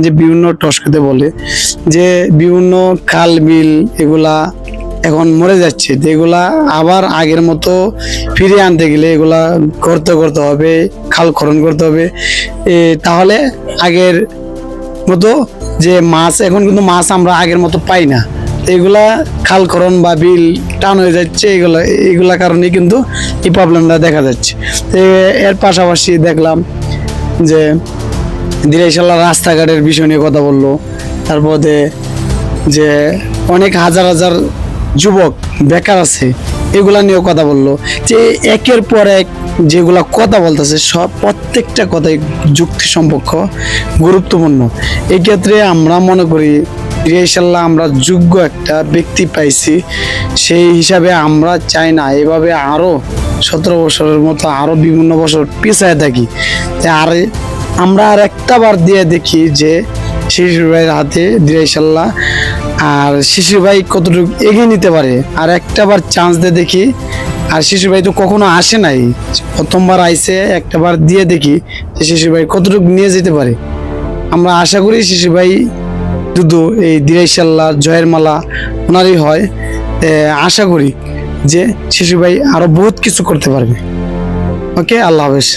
যে বিভিন্ন টস্কতে বলে যে বিভিন্ন খাল বিল এগুলা এখন মরে যাচ্ছে, তো এগুলা আবার আগের মতো ফিরিয়ে আনতে গেলে এগুলা করতে হবে, খাল খনন করতে হবে। তাহলে আগের মতো যে মাছ, এখন কিন্তু মাছ আমরা আগের মতো পাই না, এগুলা খাল খনন বা বিল টান হয়ে যাচ্ছে, এগুলা কারণে কিন্তু এই প্রবলেমটা দেখা যাচ্ছে। তো এর পাশাপাশি দেখলাম যে দিরাইশালা রাস্তাঘাটের বিষয় নিয়ে কথা বললো, তারপরে যে অনেক হাজার হাজার যুবক বেকার আছে এগুলা নিয়েও কথা বললো। যে একের পর এক যেগুলা কথা বলতেছে সব প্রত্যেকটা কথাই যুক্তি সম্পর্ক গুরুত্বপূর্ণ। এই ক্ষেত্রে আমরা মনে করি ইনশাআল্লাহ আমরা যোগ্য একটা ব্যক্তি পাইছি, সেই হিসাবে আমরা চাই না এভাবে আরো 17 বছরের মতো আরো বিভিন্ন বছর পিছায় থাকি। আর আমরা আর একটা বার দিয়ে দেখি যে শিশির ভাইয়ের হাতে দিরাইশাল্লাহ, আর শিশির ভাই কতটুকু এগিয়ে নিতে পারে। আর একটা বার চান্স দিয়ে দেখি। আর শিশির ভাই তো কখনো আসে নাই, প্রথমবার আইসে, একটা বার দিয়ে দেখি যে শিশির ভাই কতটুকু নিয়ে যেতে পারে। আমরা আশা করি শিশির ভাই শুধু এই দিরাইশাল্লাহ জয়ের মালা ওনারই হয়। আশা করি যে শিশির ভাই আরো বহুত কিছু করতে পারবে। ওকে, আল্লাহ হাফেজ।